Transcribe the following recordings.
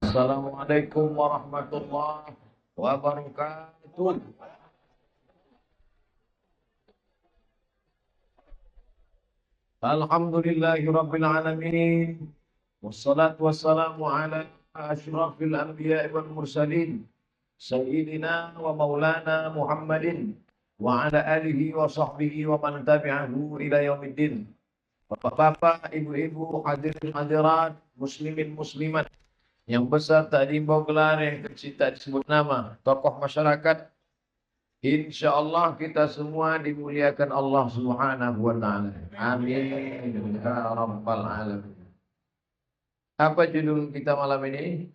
Assalamualaikum warahmatullahi wabarakatuh. Alhamdulillahirabbil alamin. Wassalatu wassalamu ala asyrafil anbiya'i wal mursalin. Sayyidina wa maulana Muhammadin wa ala alihi wa sahbihi wa man tabi'ahu ila yaumiddin. Bapak-bapak, ibu-ibu, hadirin hadirat, muslimin muslimat yang besar tak diimbau gelar, yang kecil tak disebut nama, tokoh masyarakat, insya Allah kita semua dimuliakan Allah Subhanahu wa ta'ala. Amin ya rabbal alamin. Apa judul kita malam ini?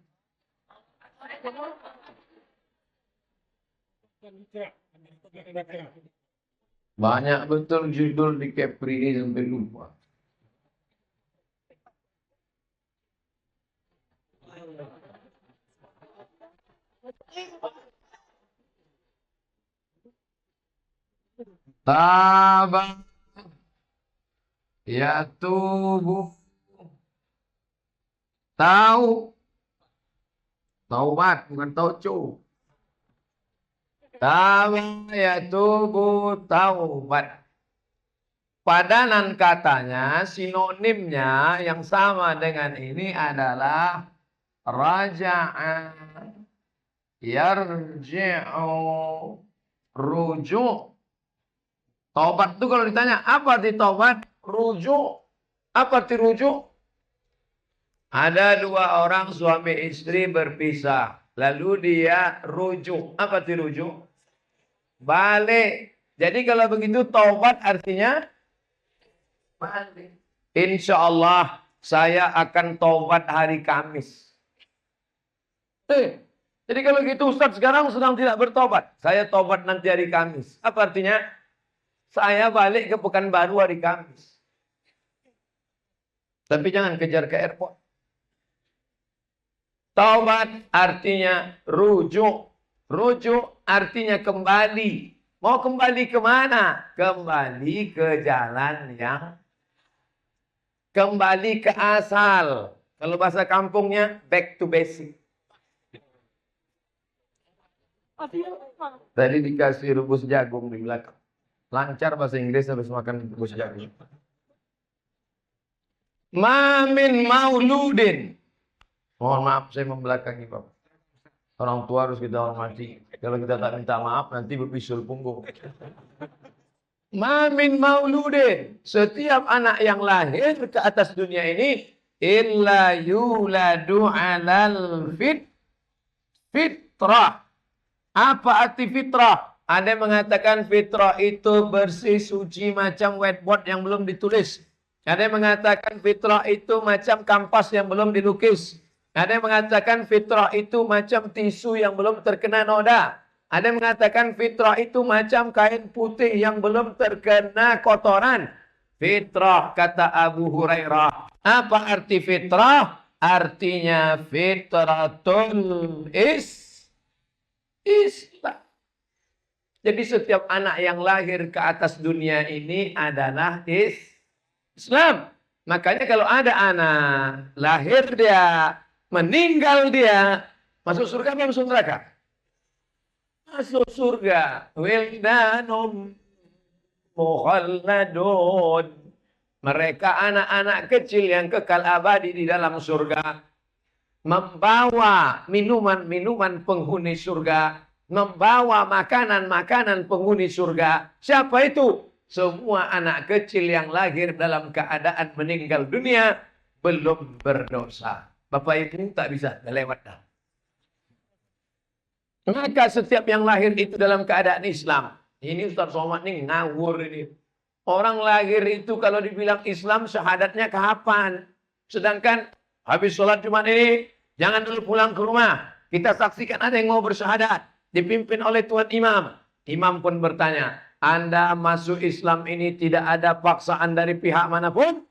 Banyak betul judul di Kepri ini sampai lupa. Taba ya tubuh tahu taubat bukan taucu. Taba ya tubuh taubat. Padanan katanya, sinonimnya yang sama dengan ini adalah raja'a, yarji'u, rujuk. Taubat itu kalau ditanya, apa arti taubat? Rujuk. Apa arti rujuk? Ada dua orang suami istri berpisah. Lalu dia rujuk. Apa arti rujuk? Balik. Jadi kalau begitu taubat artinya balik. Insya Allah saya akan taubat hari Kamis. Jadi kalau gitu Ustaz sekarang sedang tidak bertobat. Saya taubat nanti hari Kamis. Apa artinya? Saya balik ke Pekanbaru hari Kamis. Tapi jangan kejar ke airport. Taubat artinya rujuk. Rujuk artinya kembali. Mau kembali kemana? Kembali ke jalan yang... Kembali ke asal. Kalau bahasa kampungnya, back to basic. Tadi dikasih rebus jagung di belakang. Lancar bahasa Inggris habis makan rebus jagung. Mamin mauludin. Mohon maaf saya membelakangi Bapak. Orang tua harus kita hormati. Kalau kita tak minta maaf nanti berbisul punggung. Mamin mauludin. Setiap anak yang lahir ke atas dunia ini illa yuladu alal fitrah. Apa arti fitrah? Ada yang mengatakan fitrah itu bersih, suci macam whiteboard yang belum ditulis. Ada yang mengatakan fitrah itu macam kampas yang belum dilukis. Ada yang mengatakan fitrah itu macam tisu yang belum terkena noda. Ada yang mengatakan fitrah itu macam kain putih yang belum terkena kotoran. Fitrah kata Abu Hurairah. Apa arti fitrah? Artinya fitratul Islam. Jadi setiap anak yang lahir ke atas dunia ini adalah Islam. Makanya kalau ada anak lahir dia, meninggal dia, masuk surga atau masuk neraka? Masuk surga. Wildanum mukhalladun. Mereka anak-anak kecil yang kekal abadi di dalam surga. Membawa minuman-minuman penghuni surga. Membawa makanan-makanan penghuni surga. Siapa itu? Semua anak kecil yang lahir dalam keadaan meninggal dunia belum berdosa. Bapak Ibu tak bisa lewat dah. Maka setiap yang lahir itu dalam keadaan Islam. Ini Ustaz Somad ini ngawur ini. Orang lahir itu kalau dibilang Islam syahadatnya kapan? Sedangkan habis sholat Jumat ini jangan dulu pulang ke rumah. Kita saksikan ada yang mau bersyahadat. Dipimpin oleh Tuan Imam. Imam pun bertanya, Anda masuk Islam ini tidak ada paksaan dari pihak manapun?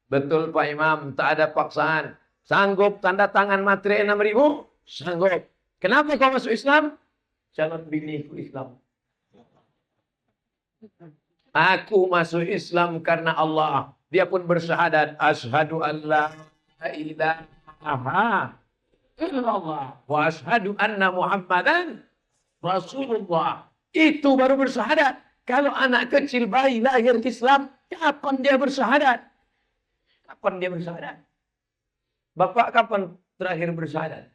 Betul Pak Imam, tak ada paksaan. Sanggup tanda tangan materi 6.000? Sanggup. Kenapa kau masuk Islam? Calon biniku Islam. Aku masuk Islam karena Allah. Dia pun bersyahadat. Asyhadu an la ilaha illallah wa asyhadu anna Muhammadan Rasulullah. Itu baru bersyahadat. Kalau anak kecil bayi lahir Islam, kapan dia bersyahadat? Kapan dia bersyahadat? Bapak kapan terakhir bersyahadat?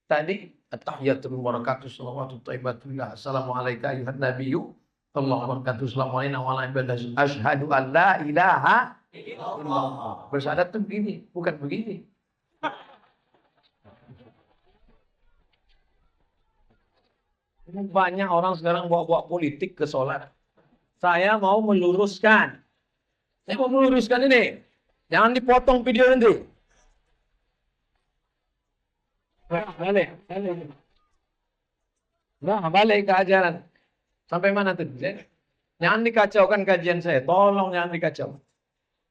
Tadi at-tahiyyatu wabarakatuh shalawatu thayyibatullah. Assalamualaikum ayuhan nabiyyu. Allahu wabarakatuh. Assalamualaikum warahmatullahi wabarakatuh. Asyhadu an la ilaha illallah. Bersyahadat tuh begini, bukan begini. Banyak orang sekarang bawa-bawa politik ke sholat. Saya mau meluruskan. Saya mau meluruskan ini. Jangan dipotong video nanti. Balik. Nah, balik ke ajaran. Sampai mana tuh? Jangan dikacaukan kajian saya. Tolong jangan dikacau.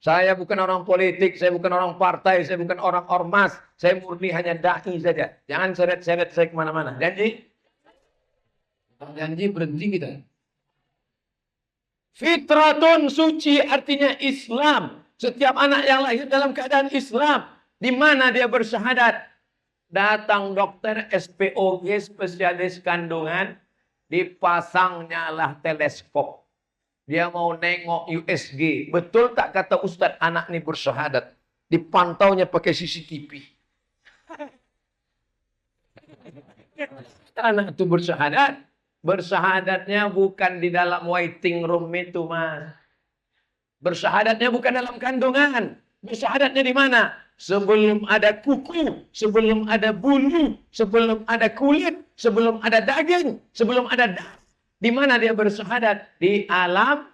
Saya bukan orang politik, saya bukan orang partai, saya bukan orang ormas. Saya murni hanya dai saja. Jangan seret-seret saya kemana-mana. Janji? Janji berhenti kita. Fitratun suci artinya Islam. Setiap anak yang lahir dalam keadaan Islam. Di mana dia bersyahadat? Datang dokter SPOG, spesialis kandungan. Dipasangnya lah teleskop. Dia mau nengok USG. Betul tak kata Ustadz anak ini bersyahadat? Dipantaunya pakai CCTV. Anak itu bersyahadat. Bersyahadatnya bukan di dalam waiting room itu, Mas. Bersyahadatnya bukan dalam kandungan. Bersyahadatnya di mana? Sebelum ada kuku, sebelum ada bulu, sebelum ada kulit, sebelum ada daging, sebelum ada darah. Di mana dia bersyahadat? Di alam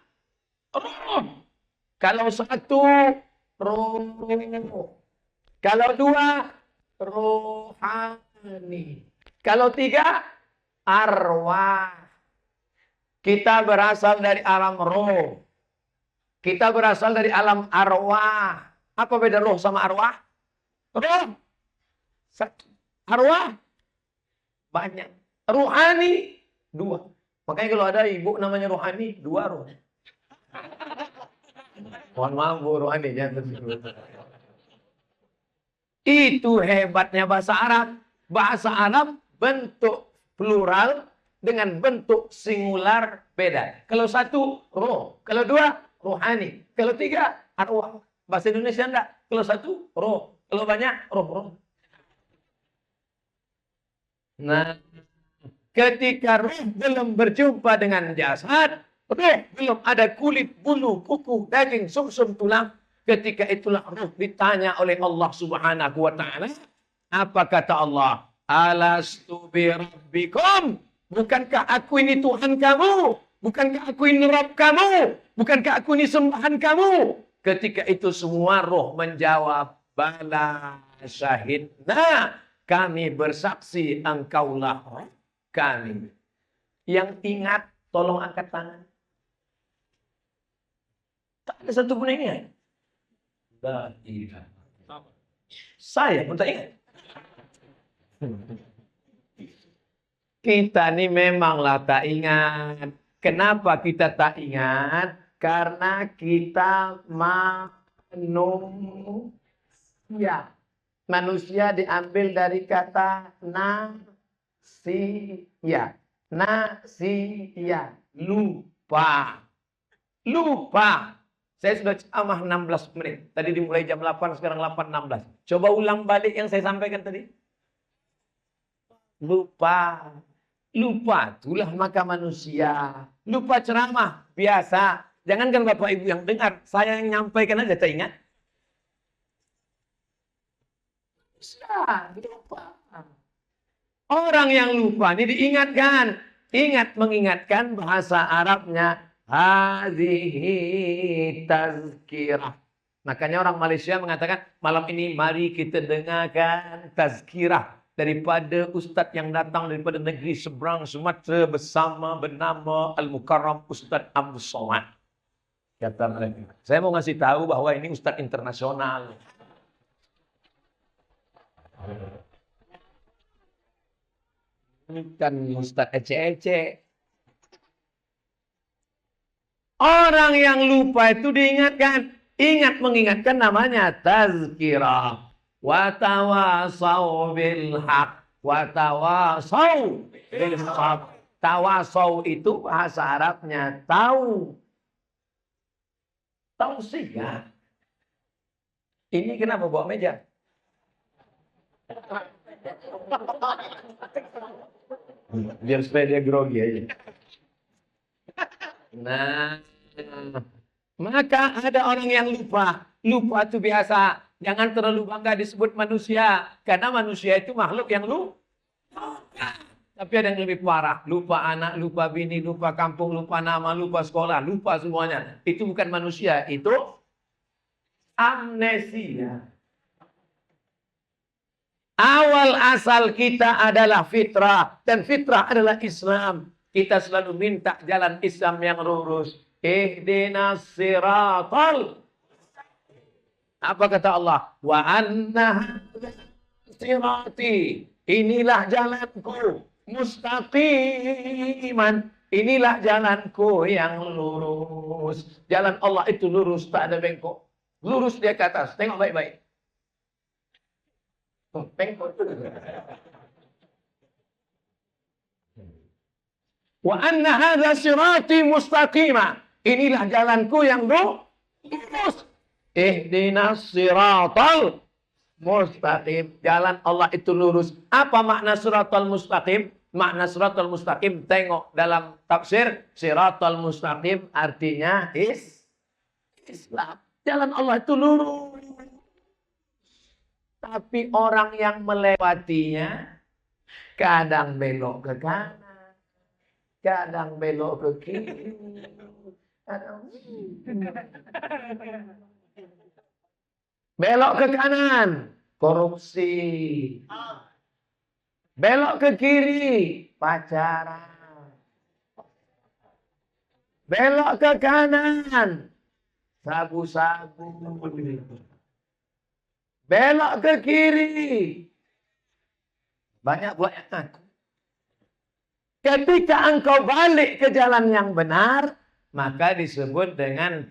roh. Kalau satu, roh. Kalau dua, rohani. Kalau tiga, arwah. Kita berasal dari alam roh. Kita berasal dari alam arwah. Apa beda roh sama arwah? Roh. Satu. Arwah. Banyak. Ruhani. Dua. Makanya kalau ada ibu namanya Ruhani, dua roh. Mohon maaf Bu Ruhani. Itu hebatnya bahasa Arab. Bahasa Arab bentuk plural dengan bentuk singular beda. Kalau satu, roh. Kalau dua, rohani. Kalau tiga, arwah. Bahasa Indonesia enggak. Kalau satu, roh. Kalau banyak, roh. Nah, ketika roh belum berjumpa dengan jasad, roh belum ada kulit, bulu, kuku, daging, sumsum, tulang. Ketika itulah roh ditanya oleh Allah Subhanahu wa Ta'ala. Apa kata Allah? Alastu bi rabbikum? Bukankah aku ini Tuhan kamu? Bukankah aku ini Rabb kamu? Bukankah aku ini sembahan kamu? Ketika itu semua roh menjawab, bala syahidna, kami bersaksi engkaulah Rabb kami. Yang ingat, tolong angkat tangan. Tak ada satu pun yang ingat. Saya pun tak ingat. Kita ini memanglah tak ingat. Kenapa kita tak ingat? Karena kita manusia. Manusia diambil dari kata nasia. Nasia. Lupa. Lupa. Saya sudah ceramah 16 menit. Tadi dimulai jam 8, sekarang 8.16. Coba ulang balik yang saya sampaikan tadi. Lupa. Lupa. Itulah maka manusia. Lupa ceramah. Biasa. Jangankan Bapak Ibu yang dengar. Saya yang nyampaikan aja tak ingat. Lupa. Orang yang lupa ini diingatkan. Ingat mengingatkan bahasa Arabnya. Hadhihi tazkirah. Makanya orang Malaysia mengatakan, malam ini mari kita dengarkan tazkirah daripada ustaz yang datang daripada negeri seberang Sumatera bersama bernama Al-Mukarram Ustaz Abdul Somad. Kata mereka. Saya mau ngasih tahu bahwa ini ustaz internasional. Bukan ustaz ece-ece. Orang yang lupa itu diingatkan. Ingat mengingatkan namanya tazkirah. wa tawasau bil haq, wa tawasau bil haq. Tawasau itu bahasa Arabnya tahu. Tausiah. Ini kenapa bawa meja? Biar supaya dia grogi aja. Nah, maka ada orang yang lupa. Lupa itu biasa. Jangan terlalu bangga disebut manusia. Karena manusia itu makhluk yang lupa. Tapi ada yang lebih parah. Lupa anak, lupa bini, lupa kampung, lupa nama, lupa sekolah, lupa semuanya. Itu bukan manusia. Itu amnesia. Awal asal kita adalah fitrah. Dan fitrah adalah Islam. Kita selalu minta jalan Islam yang lurus. Ihdinas siratal. Apa kata Allah? Wa anna sirati. Inilah jalanku. Mustaqiman. Inilah jalanku yang lurus. Jalan Allah itu lurus. Tak ada bengkok. Lurus dia ke atas. Tengok baik-baik. Bengkok. Wa anna hadza sirati mustaqima. Inilah jalanku yang lurus. Ihdinas siratal mustaqim. Jalan Allah itu lurus. Apa makna siratal mustaqim? Makna siratal mustaqim, tengok dalam tafsir, siratal mustaqim artinya Islam. Jalan Allah itu lurus. Tapi orang yang melewatinya kadang belok ke kanan, kadang belok ke kiri, kadang belok ke kanan, korupsi. Belok ke kiri, pacaran. Belok ke kanan, sabu-sabu. Belok ke kiri. Banyak buat yang aku. Ketika engkau balik ke jalan yang benar, maka disebut dengan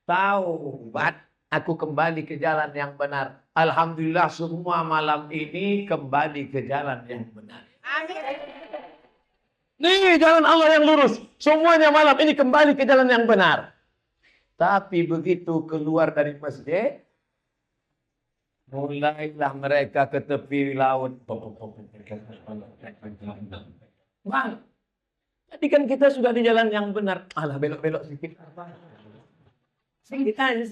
taubat. Aku kembali ke jalan yang benar. Alhamdulillah semua malam ini kembali ke jalan yang benar. Nih jalan Allah yang lurus. Semuanya malam ini kembali ke jalan yang benar. Tapi begitu keluar dari masjid, mulailah mereka ke tepi laut. Bang, tadi kan kita sudah di jalan yang benar. Alah belok-belok sedikit. Sedikit aja,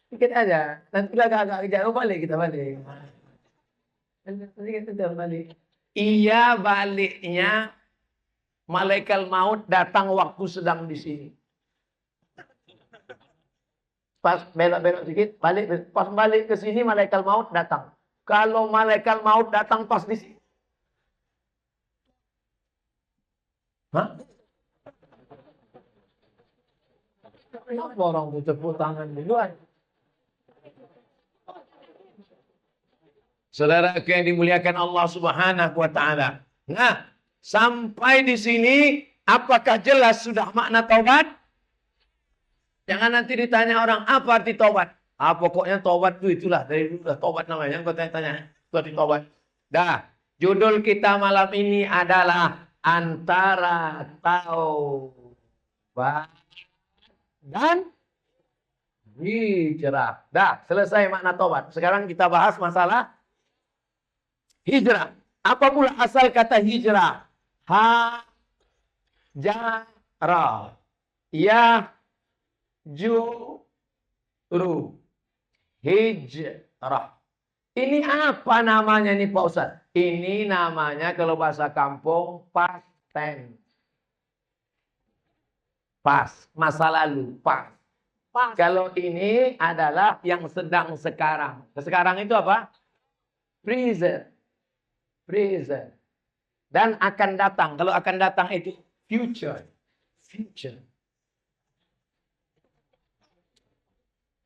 sedikit aja. Nanti agak-agak jauh balik kita balik. Kita balik. Iya baliknya malaikat maut datang waktu sedang di sini. Pas belok-belok sedikit, balik. Pas balik ke sini malaikat maut datang. Kalau malaikat maut datang pas di sini. Hah? Kenapa orang tepuk tangan duluan? Saudara yang dimuliakan Allah Subhanahu wa taala. Nah, sampai di sini apakah jelas sudah makna taubat? Jangan nanti ditanya orang apa arti taubat. Ah, pokoknya taubat itulah dari dulu dah taubat namanya. Kau tanya, itu arti taubat. Dah, judul kita malam ini adalah antara taubat dan hijrah. Dah, selesai makna taubat. Sekarang kita bahas masalah hijrah. Apa pula asal kata hijrah? Hajara. Yahjuru. Hijrah. Ini apa namanya nih Pak Ustaz? Ini namanya kalau bahasa kampung past tense. Pas, masa lalu, pas. Kalau ini adalah yang sedang sekarang. Sekarang itu apa? Present. Present. Dan akan datang. Kalau akan datang itu future. Future.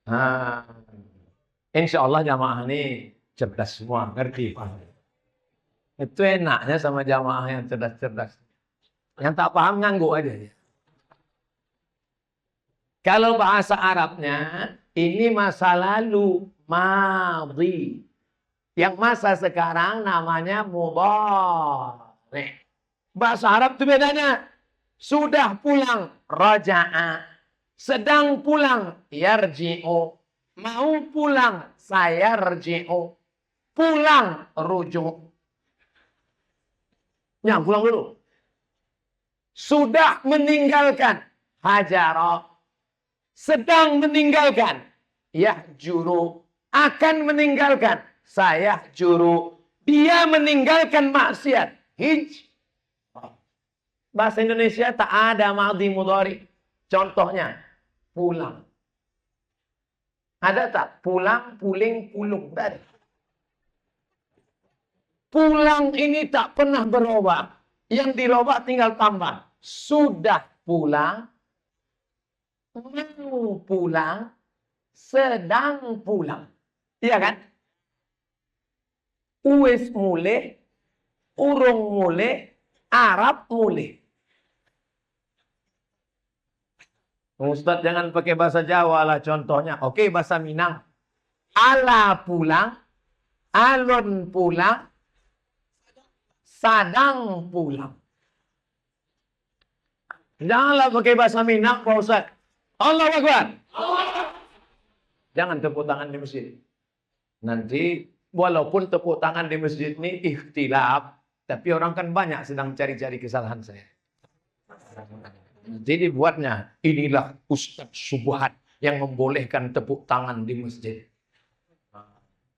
Nah, insya Allah jamaah ini cerdas semua, ngerti Pak. Itu enaknya sama jamaah yang cerdas-cerdas. Yang tak paham ngangguk aja. Kalau bahasa Arabnya Ini masa lalu, madhi. Yang masa sekarang namanya mudhari. Bahasa Arab itu bedanya. Sudah pulang, raja'a. Sedang pulang, yarji'u. Mau pulang, sayarji'u. Pulang, rujuk. Ya, pulang dulu. Sudah meninggalkan, hajara. Sedang meninggalkan, yahjuru. Akan meninggalkan, saya juru. Dia meninggalkan maksiat, bahasa Indonesia tak ada madhi mudhari. Contohnya, pulang. Ada tak? Pulang, puling, pulung. Dari. Pulang ini tak pernah berubah. Yang dirubah tinggal tambah. Sudah pulang, mau pulang, sedang pulang. Iya kan? Uwes mulai, urung mulai, Arab mulai. Ustaz jangan pakai bahasa Jawa lah contohnya. Oke, bahasa Minang. Ala pulang, alun pulang, sadang pulang. Janganlah pakai bahasa Minang, Pak Ustaz. Allahu Akbar. Jangan tepuk tangan di masjid. Nanti walaupun tepuk tangan di masjid ini ikhtilaf, tapi orang kan banyak sedang cari-cari kesalahan saya. Jadi dibuatnya, inilah Ustaz Subhat yang membolehkan tepuk tangan di masjid.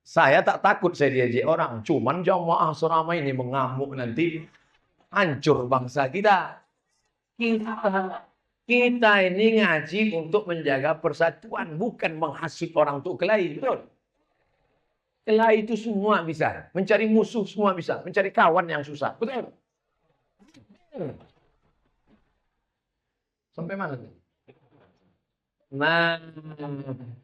Saya tak takut saya diajak orang. Cuman jamaah selama ini mengamuk nanti. Hancur bangsa kita. Kita ini ngaji untuk menjaga persatuan. Bukan menghasut orang untuk kelahi. Betul? Kelahi itu semua bisa. Mencari musuh semua bisa. Mencari kawan yang susah. Betul? Sampai mana? Nah,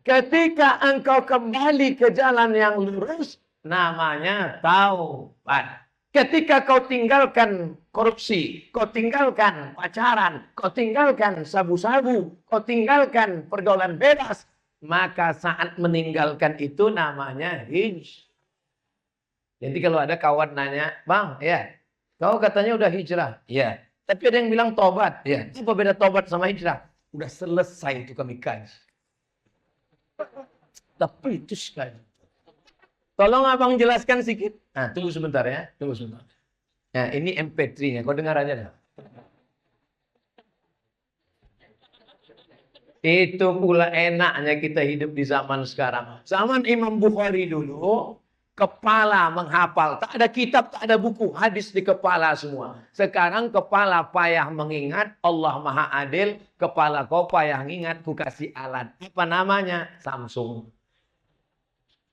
ketika engkau kembali ke jalan yang lurus, namanya taubat. Ketika kau tinggalkan korupsi, kau tinggalkan pacaran, kau tinggalkan sabu-sabu, kau tinggalkan pergaulan bebas, maka saat meninggalkan itu namanya hijrah. Jadi kalau ada kawan nanya, Bang, ya, kau katanya udah hijrah. Ya. Tapi ada yang bilang tobat. Ya, apa beda tobat sama hijrah? Udah selesai itu kami kaji. Tapi itu sekali. Tolong abang jelaskan sedikit. Nah, tunggu sebentar ya. Tunggu sebentar. Nah, ini MP3-nya. Kau dengar aja dah. Itu pula enaknya kita hidup di zaman sekarang. Zaman Imam Bukhari dulu, kepala menghafal. Tak ada kitab, tak ada buku. Hadis di kepala semua. Sekarang kepala payah mengingat. Allah Maha Adil. Kepala kau payah mengingat. Ku kasih alat. Apa namanya? Samsung.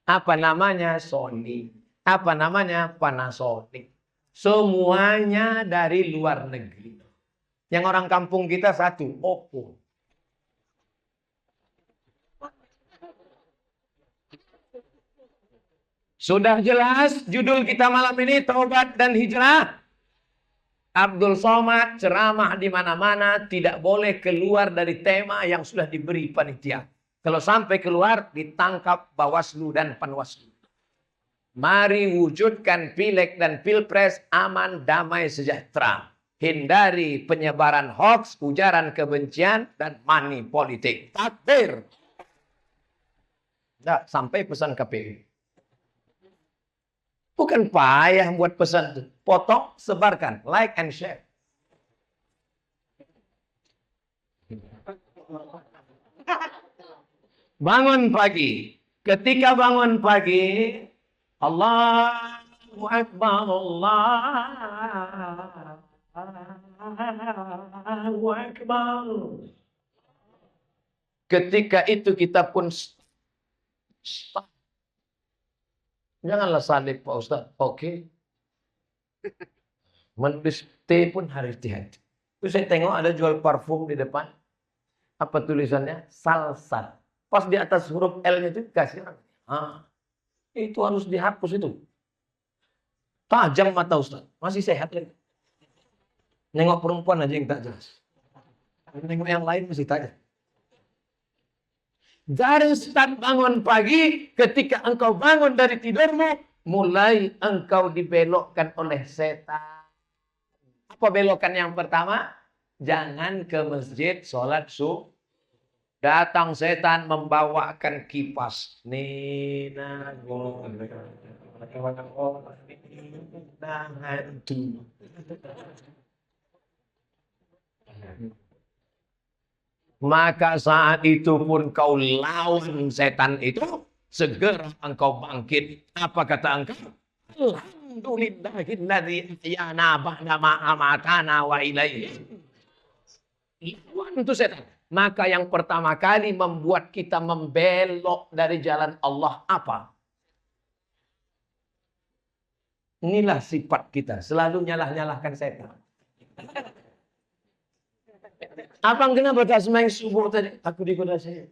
Apa namanya? Sony. Apa namanya? Panasonic. Semuanya dari luar negeri. Yang orang kampung kita satu. Oppo. Sudah jelas judul kita malam ini taubat dan hijrah. Abdul Somad ceramah di mana-mana tidak boleh keluar dari tema yang sudah diberi panitia. Kalau sampai keluar ditangkap Bawaslu dan Panwaslu. Mari wujudkan pileg dan pilpres aman, damai, sejahtera. Hindari penyebaran hoaks, ujaran kebencian dan money politik. Takbir. Nah, sampai pesan KPU. Bukan payah buat pesan. Potong, sebarkan. Like and share. Bangun pagi. Ketika bangun pagi, Allahu Akbar, Allahu Akbar. Ketika itu kita pun stop. Janganlah salib Pak Ustaz. Oke. Menulis T pun harus hati-hati. Terus saya tengok ada jual parfum di depan. Apa tulisannya? Salsat. Pas di atas huruf L-nya itu kasih. Itu harus dihapus itu. Tajam mata Ustaz. Masih sehat lagi. Nengok perempuan aja yang tak jelas. Nengok yang lain masih tajam. Dari start bangun pagi, ketika engkau bangun dari tidurmu, mulai engkau dibelokkan oleh setan. Apa belokan yang pertama? Jangan ke masjid sholat subuh. Datang setan membawakan kipas. Nina hantu. Maka saat itu pun kau lawan setan itu, segera engkau bangkit. Apa kata engkau? Alhamdulillahilladzi ahyana ba'da ma amatana wa ilaihi. Lawan itu setan. Maka yang pertama kali membuat kita membelok dari jalan Allah apa? Inilah sifat kita, selalu nyalah-nyalahkan setan. Abang kenapa tak semain subuh tadi? Aku digoda saya.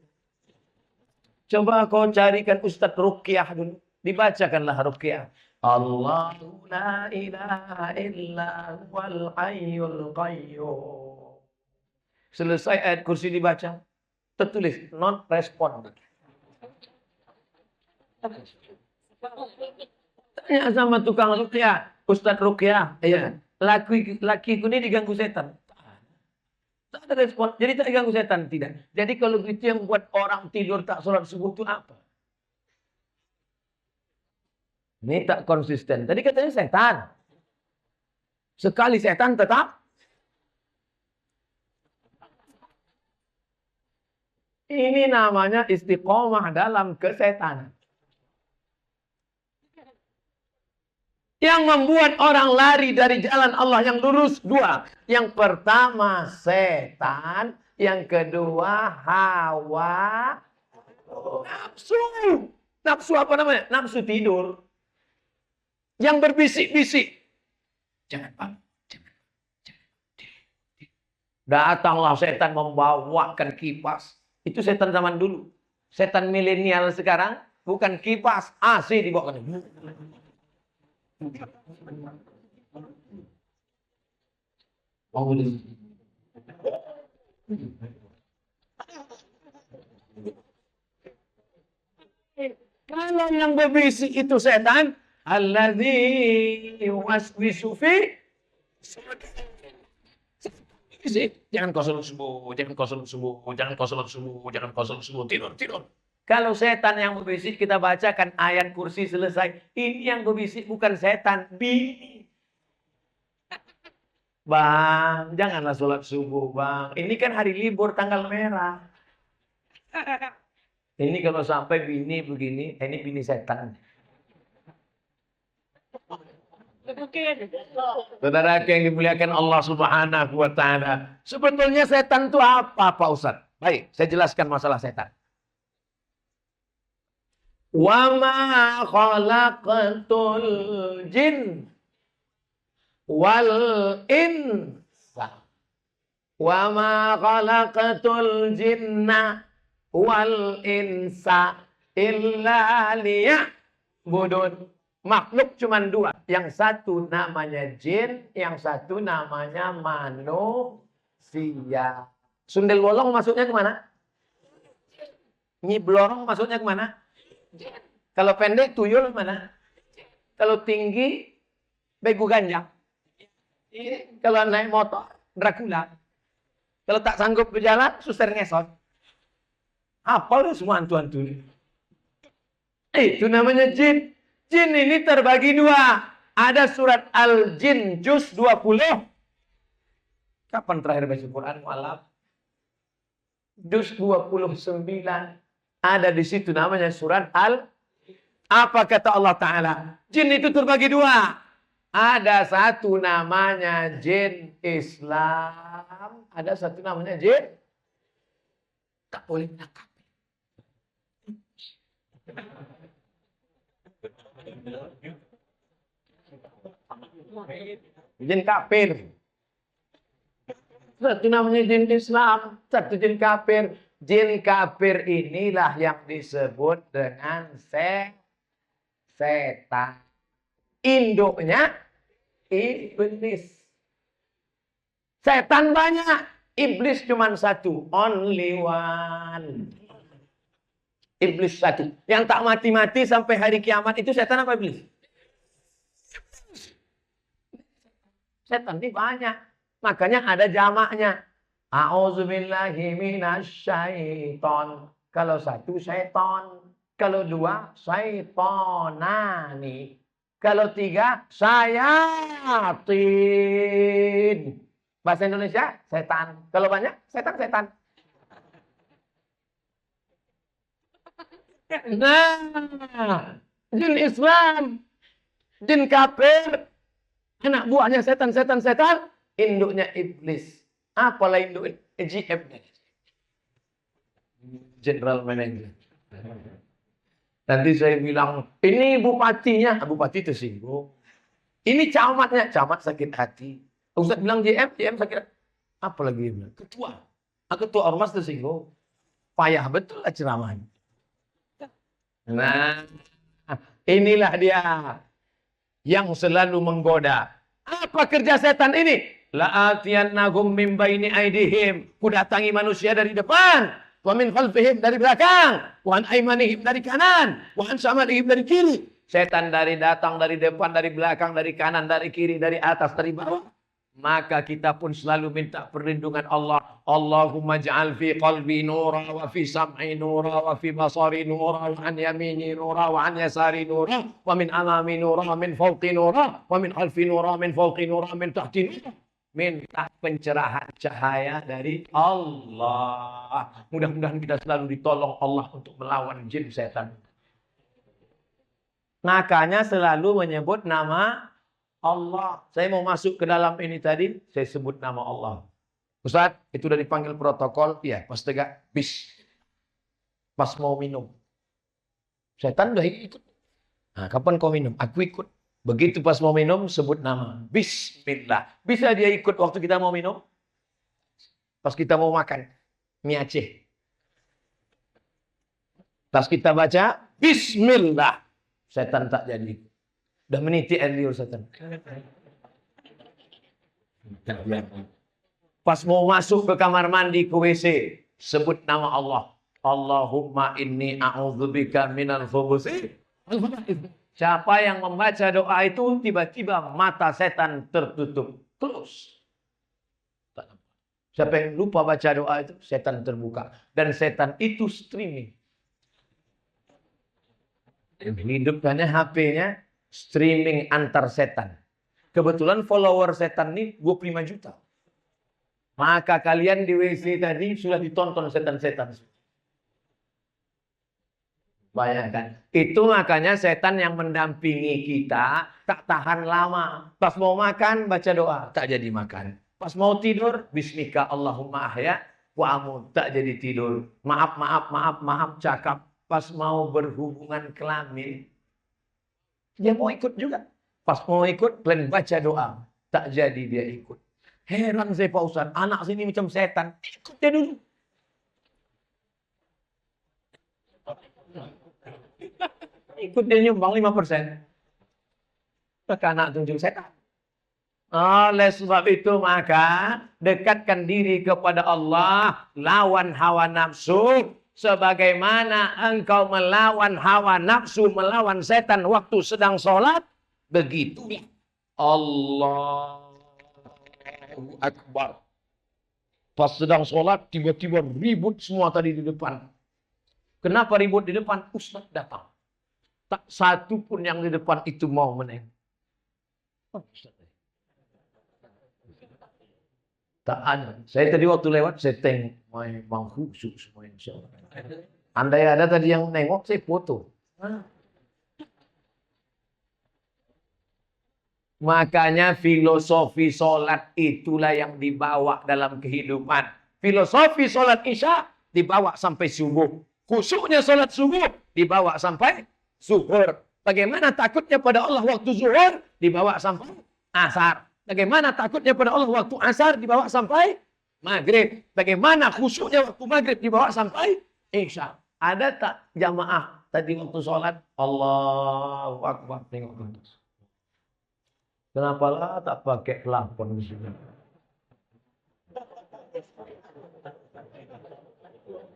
Coba kau carikan Ustadz Ruqyah dulu. Dibacakanlah Ruqyah. Allahu la ilaha illa huwal hayyul qayyum. Selesai ayat kursi dibaca. Tertulis non respon. Tanya sama tukang Ruqyah. Ustadz Ruqyah. Iya. Lakiku ini diganggu setan. Tak ada respon. Jadi tak diganggu setan. Tidak. Jadi kalau gitu yang buat orang tidur tak sholat subuh itu apa? Ini tak konsisten. Tadi katanya setan. Sekali setan tetap. Ini namanya istiqomah dalam kesetanan. Yang membuat orang lari dari jalan Allah yang lurus dua. Yang pertama setan, yang kedua hawa nafsu. Nafsu apa namanya? Nafsu tidur. Yang berbisik-bisik. Jangan Pak. Datanglah setan membawakan kipas. Itu setan zaman dulu. Setan milenial sekarang bukan kipas, AC dibawakan. Kalau yang berbisik itu setan, alladzi yuwaswisu fi jangan kau sholat subuh, jangan kau sholat subuh, jangan kau sholat subuh, jangan kau sholat subuh, tidur, tidur. Kalau setan yang berbisik kita bacakan ayat kursi selesai. Ini yang berbisik bukan setan, bini. Bang, janganlah sholat subuh, bang. Ini kan hari libur tanggal merah. Ini kalau sampai bini begini, ini bini setan. Saudara yang dimuliakan Allah Subhanahu wa taala. Sebetulnya setan itu apa, Pak Ustaz? Baik, saya jelaskan masalah setan. Wa ma khalaqatul jin wal insa wa ma khalaqatul jinna wal insa illa liya'budun. Makhluk cuma dua. Yang satu namanya jin, yang satu namanya manusia. Sundel bolong masuknya kemana? Nyi blorong masuknya kemana? Kalau pendek tuyul mana? Kalau tinggi begu ganjang. Kalau naik motor Dracula. Kalau tak sanggup berjalan suster ngesot. Apa lu semua hantu-hantu ini? Itu namanya jin. Jin ini terbagi dua. Ada surat Al-Jin juz 20. Kapan terakhir baca Quran malam? Juz 29. Ada di situ namanya surat Al. Apa kata Allah Ta'ala? Jin itu terbagi dua. Ada satu namanya jin Islam. Ada satu namanya jin. Tak boleh menangkap. Jin kafir. Satu namanya jin Islam. Satu jin kafir. Jin kafir inilah yang disebut dengan setan. Induknya iblis. Setan banyak. Iblis cuma satu. Only one. Iblis satu. Yang tak mati-mati sampai hari kiamat itu setan apa iblis? Setan ini banyak. Makanya ada jamaknya. A'udzubillahi minasyaiton. Kalau satu syaiton. Kalau dua syaitonani. Kalau tiga sayatin. Bahasa Indonesia setan. Kalau banyak setan-setan. Nah, jin Islam, jin kafir, anak buahnya setan, induknya iblis. Apalah induk GM-nya? General Manager. Nanti saya bilang, ini bupatinya. Bupati tersinggung. Ini camatnya. Camat sakit hati. Ustaz bilang GM sakit hati. Apalagi ketua. Ketua ormas tersinggung. Payah betul lah ceramahnya. Nah, inilah dia yang selalu menggoda. Apa kerja setan ini? La'atiyannahum min baini aidihim. Kudatangi manusia dari depan. Wa min khalfihim dari belakang. Wa an aimanihim dari kanan. Wa an shamalihim dari kiri. Setan datang dari depan, dari belakang, dari kanan, dari kiri, dari atas, dari bawah. Maka kita pun selalu minta perlindungan Allah. Allahumma ja'al fi qalbi nura wa fi sam'i nura wa fi basari nura wa an yamini nura wa an yasari nura wa min amami nura wa min fawqi nura wa min khalfi nura min fawqi nura min tahti nura. Minta pencerahan cahaya dari Allah. Mudah-mudahan kita selalu ditolong Allah untuk melawan jin setan. Makanya selalu menyebut nama Allah. Saya mau masuk ke dalam ini tadi, saya sebut nama Allah. Ustaz, itu udah dipanggil protokol, ya, pas tegak, bis. Pas mau minum. Setan udah ikut. Nah, kapan kau minum? Aku ikut. Begitu pas mau minum, sebut nama. Bismillah. Bisa dia ikut waktu kita mau minum? Pas kita mau makan. Mie Aceh. Pas kita baca, Bismillah. Setan tak jadi. Udah meniti air liur setan. Pas mau masuk ke kamar mandi, ke WC, sebut nama Allah. Allahumma inni a'udzubika minal khubuthi. Siapa yang membaca doa itu, tiba-tiba mata setan tertutup. Terus. Siapa yang lupa baca doa itu, setan terbuka. Dan setan itu streaming. Hidupkannya HP-nya, streaming antar setan. Kebetulan follower setan ini 25 juta. Maka kalian di WC tadi sudah ditonton setan-setan. Bayangkan. Itu makanya setan yang mendampingi kita tak tahan lama. Pas mau makan baca doa, tak jadi makan. Pas mau tidur, bismika Allahumma ahya wa amut, tak jadi tidur. Maaf cakap. Pas mau berhubungan kelamin, dia mau ikut juga. Pas mau ikut, plan baca doa. Tak jadi dia ikut. Heran saya Pak Ustaz. Anak sini macam setan. Ikut dia dulu. Ikut dia nyumbang 5%. Maka anak tunjuk setan. Oleh sebab itu maka dekatkan diri kepada Allah. Lawan hawa nafsu. Sebagaimana engkau melawan hawa nafsu, melawan setan waktu sedang sholat, begitu Allahu Akbar. Pas sedang sholat, tiba-tiba ribut semua tadi di depan. Kenapa ribut di depan? Ustaz datang. Tak satu pun yang di depan itu mau menengok. Tak ada. Saya tadi waktu lewat, saya tengok. Mau khusyuk semua insya Allah. Andai ada tadi yang nengok, saya foto. Makanya filosofi sholat itulah yang dibawa dalam kehidupan. Filosofi sholat isya dibawa sampai subuh. Khusyuknya sholat subuh dibawa sampai zuhur. Bagaimana takutnya pada Allah waktu zuhur dibawa sampai asar. Bagaimana takutnya pada Allah waktu asar dibawa sampai maghrib. Bagaimana khusyuknya waktu maghrib dibawa sampai isya. Ada tak jamaah tadi waktu sholat? Allahu Akbar. Tengok. Kenapa lah tak pakai pelapon di sini?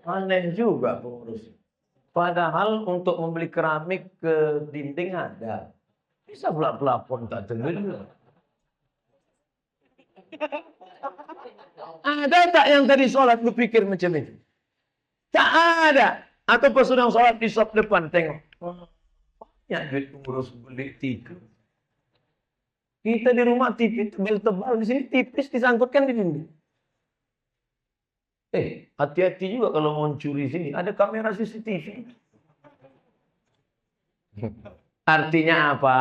Aneh juga pengurus. Padahal untuk membeli keramik ke dinding ada. Bisa pula pelapon tak dengar. Ada tak yang tadi sholat lu pikir macam itu? Tak ada. Atau pas sedang sholat di sop depan tengok. Ya duit ngurus beli TV. Kita di rumah TV tebal-tebal, di sini tipis disangkutkan di dinding. Hati-hati juga kalau mau curi sini. Ada kamera CCTV. Artinya apa?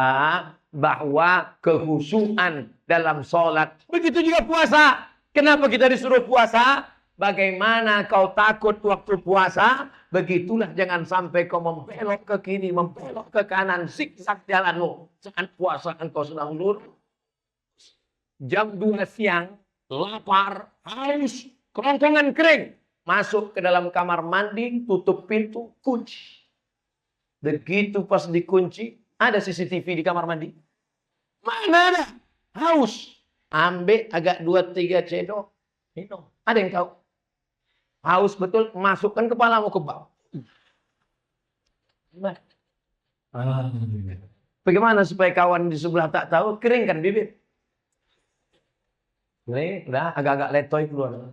Bahwa kehusuan dalam sholat. Begitu juga puasa. Kenapa kita disuruh puasa? Bagaimana kau takut waktu puasa? Begitulah jangan sampai kau membelok ke kiri, membelok ke kanan, zigzag jalanmu. Saat puasa engkau sedang lurus. Jam 2 siang, lapar, haus, kerongkongan kering. Masuk ke dalam kamar mandi, tutup pintu, kunci. Begitu pas dikunci, ada CCTV di kamar mandi. Mana ada? Haus. Ambil agak 2-3 cendok. Minum. Ada yang tahu? Haus betul, masukkan kepalamu ke bawah. Bagaimana supaya kawan di sebelah tak tahu? Keringkan bibir. Ini udah agak-agak letoy keluar.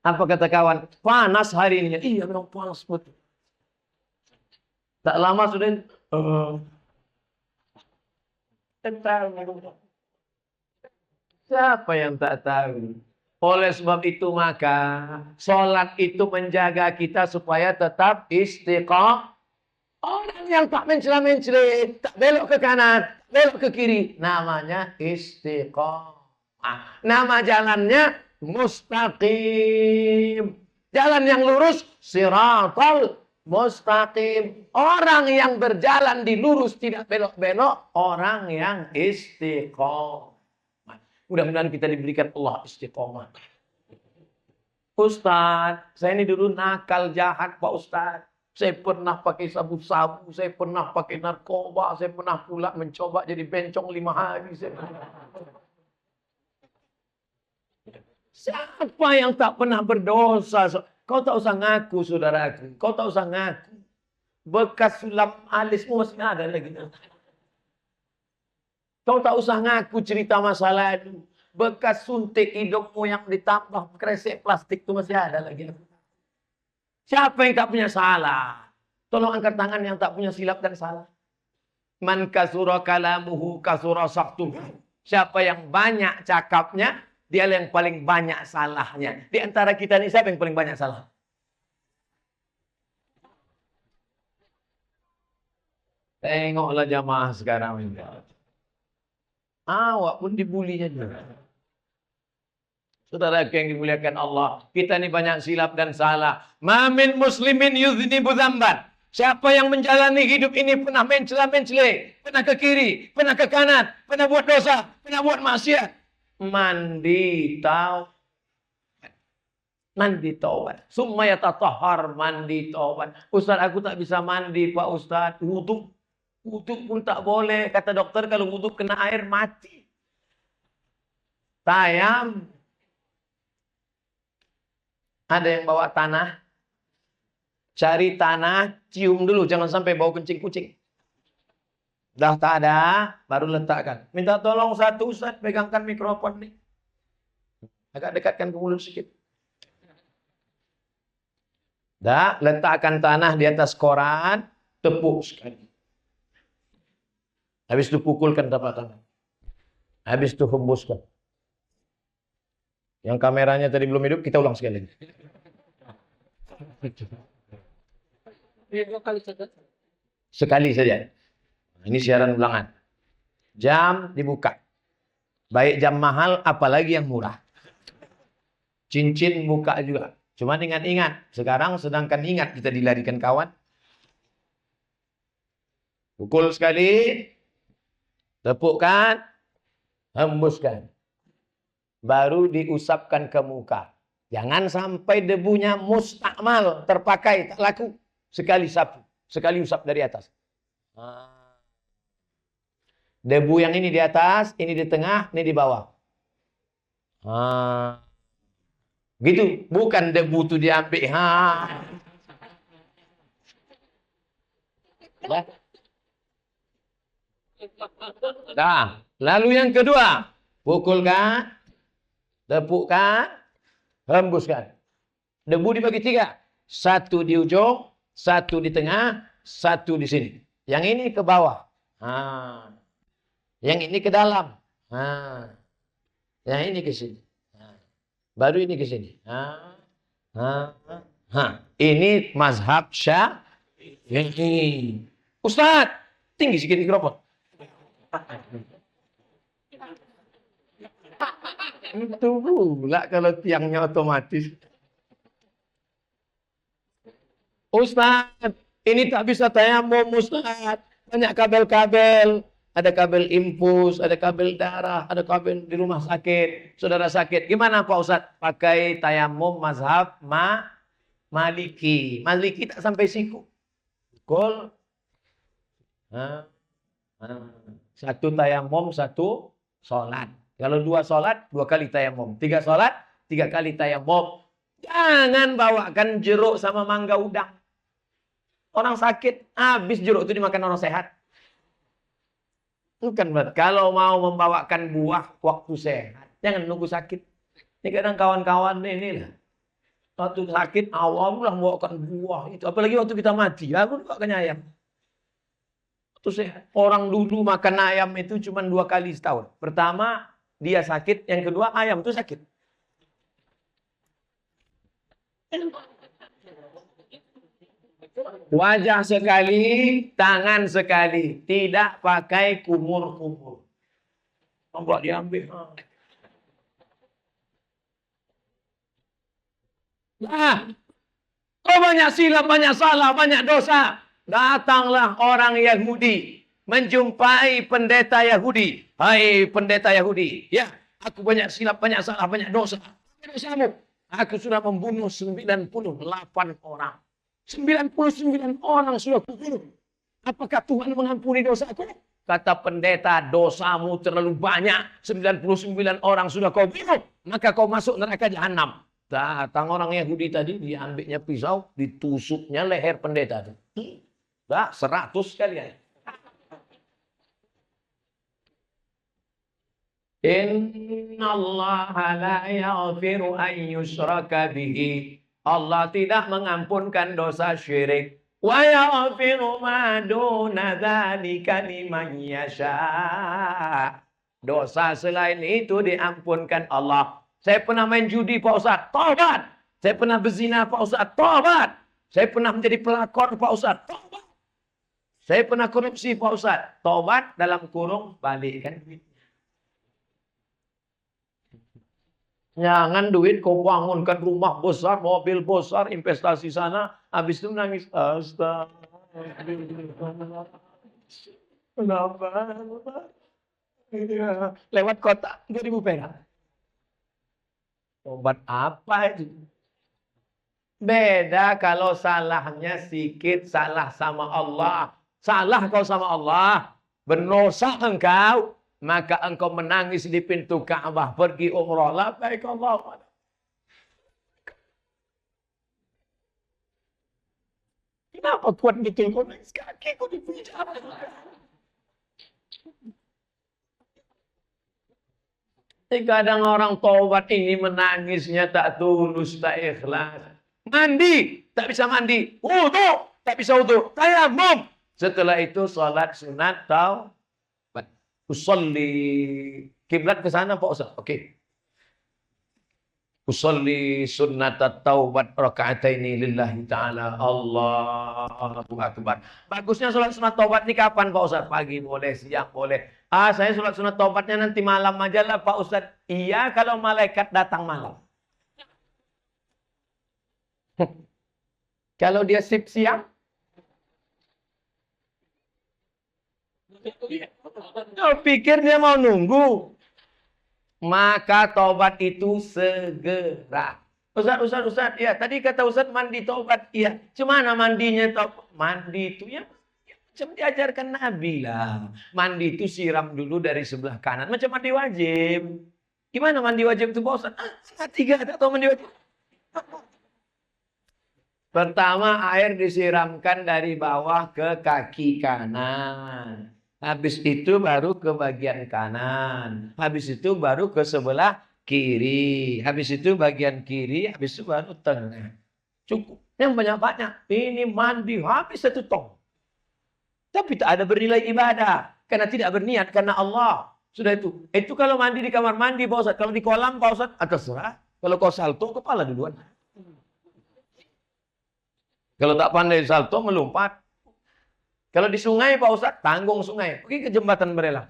Apa kata kawan? Panas hari ini. Iya memang panas betul. Tak lama sudah. Siapa yang tak tahu? Oleh sebab itu maka sholat itu menjaga kita supaya tetap istiqomah. Orang yang tak mencela-mencela, tak belok ke kanan, belok ke kiri, namanya istiqomah. Nama jalannya mustaqim. Jalan yang lurus, siratal mustaqim. Orang yang berjalan di lurus tidak belok-belok, orang yang istiqomah. Mudah-mudahan kita diberikan Allah istiqomah. Ustadz, saya ini dulu nakal jahat Pak Ustadz. Saya pernah pakai sabu-sabu, saya pernah pakai narkoba, saya pernah pula mencoba jadi bencong 5 hari. Siapa yang tak pernah berdosa? Kau tak usah ngaku, saudaraku. Kau tak usah ngaku. Bekas sulam alismu masih ada lagi. Kau tak usah ngaku cerita masa lalu. Bekas suntik hidupmu yang ditambah kresek plastik itu masih ada lagi. Siapa yang tak punya salah? Tolong angkat tangan yang tak punya silap dan salah. Man kasura kalamuhu kasura saktuhu. Siapa yang banyak cakapnya, dia yang paling banyak salahnya. Di antara kita ini siapa yang paling banyak salah? Tengoklah jamaah sekarang ini. Awak pun dibulinya juga. Saudara yang dimuliakan Allah, kita ini banyak silap dan salah. Mamin muslimin yudhnibu dzamban. Siapa yang menjalani hidup ini pernah mencela-mencela, pernah ke kiri, pernah ke kanan, pernah buat dosa, pernah buat maksiat. Mandi taubat. Summa yatatahhar, mandi taubat. Ustaz, aku tak bisa mandi, Pak Ustaz. Wudu pun tak boleh. Kata dokter kalau wudu kena air mati. Tayam. Ada yang bawa tanah. Cari tanah, cium dulu. Jangan sampai bau kencing kucing. Dah tak ada, baru letakkan. Minta tolong satu Ustaz, pegangkan mikrofon nih. Agak dekatkan ke mulut sedikit. Dah, letakkan tanah di atas koran, tepuk sekali. Habis itu pukulkan tapak tangan. Habis itu hembuskan. Yang kameranya tadi belum hidup, kita ulang sekali. Sekali saja. Ini siaran ulangan. Jam dibuka. Baik jam mahal, apalagi yang murah. Cincin buka juga. Cuma ingat-ingat. Sekarang sedangkan ingat kita dilarikan kawan. Pukul sekali. Tepukkan. Hembuskan. Baru diusapkan ke muka. Jangan sampai debunya mustakmal, terpakai, tak laku. Sekali sapu, sekali usap dari atas. Debu yang ini di atas, ini di tengah, ini di bawah. Gitu, bukan debu itu diambil. Nah, lalu yang kedua, pukulkan, tepukkan, hembuskan. Debu dibagi 3. 1 di ujung, 1 di tengah, 1 di sini. Yang ini ke bawah. Yang ini ke dalam. Yang ini ke sini. Baru ini ke sini. Ini mazhab Syafi'i. Ustaz, tinggi sedikit mikrofon. Itu pula kalau tiangnya otomatis. Ustaz, ini tak bisa tayamum, Ustaz. Banyak kabel-kabel. Ada kabel infus, ada kabel darah, ada kabel di rumah sakit. Saudara sakit. Gimana Pak Ustaz? Pakai tayamum mazhab Maliki. Maliki tak sampai siku. Betul. 1 tayamum, 1 sholat. Kalau 2 sholat, 2 kali tayamum. 3 sholat, 3 kali tayamum. Jangan bawakan jeruk sama mangga udang. Orang sakit, habis jeruk itu dimakan orang sehat. Bukan, kalau mau membawakan buah waktu sehat, jangan nunggu sakit. Ini kadang kawan-kawan ini lah. Waktu sakit, awal lah membawakan buah itu. Apalagi waktu kita mati, aku bawakan ayam. Waktu sehat. Orang dulu makan ayam itu cuma 2 kali setahun. Pertama, dia sakit. Yang kedua, ayam itu sakit. Wajah sekali, tangan sekali. Tidak pakai kumur-kumur. Enggak diambil. Kau banyak silap, banyak salah, banyak dosa. Datanglah orang Yahudi. Menjumpai pendeta Yahudi. Hai pendeta Yahudi. Ya, aku banyak silap, banyak salah, banyak dosa. Apa dosamu? Aku sudah membunuh 98 orang. 99 orang sudah kubunuh. Apakah Tuhan mengampuni dosaku? Kata pendeta, dosamu terlalu banyak. 99 orang sudah kau bunuh. Maka kau masuk neraka jahanam. Datang orang Yahudi tadi, diambilnya pisau, ditusuknya leher pendeta. 100 kalian. Innallaha la yaghfiru an yushraka bihi. Allah tidak mengampunkan dosa syirik. Wa yaghfiru ma duna dzalika liman yasha. Dosa selain itu diampunkan Allah. Saya pernah main judi Pak Ustaz, tobat. Saya pernah berzina Pak Ustaz, tobat. Saya pernah menjadi pelakor Pak Ustaz, tobat. Saya pernah korupsi Pak Ustaz, tobat dalam kurung balikkan duit. Jangan duit kau bangunkan rumah besar, mobil besar, investasi sana, habis itu nangis. Astagfirullah. Kenapa? Lewat kota, 2.000 perak. Obat apa itu? Beda kalau salahnya sedikit, salah sama Allah. Salah kau sama Allah, berdosa engkau. Maka engkau menangis di pintu Ka'bah, pergi umrah, labbaik Allah. Kenapa kuat betul kau nangis? Kaki kau dipijak. Kadang orang taubat ini menangisnya tak tulus, tak ikhlas. Mandi, tak bisa mandi. Wudu, tak bisa wudu. Tayamum. Setelah itu salat sunat taubat. Usolli kiblat ke sana Pak Ustaz. Oke. Usolli sunnat taubat raka'ataini lillahi ta'ala. Allahu akbar. Bagusnya sholat sunat taubat ini kapan Pak Ustaz? Pagi boleh, siang boleh. Saya sholat sunat taubatnya nanti malam aja lah Pak Ustaz. Iya kalau malaikat datang malam. Kalau dia sip siang, kau pikir dia mau nunggu? Maka taubat itu segera. Ustaz, ya tadi kata Ustaz mandi taubat. Iya, cemana mandinya taubat? Mandi itu ya macam diajarkan Nabi lah. Mandi itu siram dulu dari sebelah kanan. Macam mandi wajib. Gimana mandi wajib itu Pak Ustaz? 3 tak tahu mandi wajib. Pertama, air disiramkan dari bawah ke kaki kanan. Habis itu baru ke bagian kanan. Habis itu baru ke sebelah kiri. Habis itu bagian kiri. Habis itu baru tengah. Cukup. Yang banyak-banyak. Ini mandi habis 1 tong. Tapi tak ada bernilai ibadah. Karena tidak berniat. Karena Allah. Sudah itu. Itu kalau mandi di kamar mandi, Pak Ustaz. Kalau di kolam, Pak Ustaz, terserah. Kalau kau salto, kepala duluan. Kalau tak pandai salto, melompat. Kalau di sungai, Pak Ustaz, tanggung sungai. Pergi ke jembatan Berelang.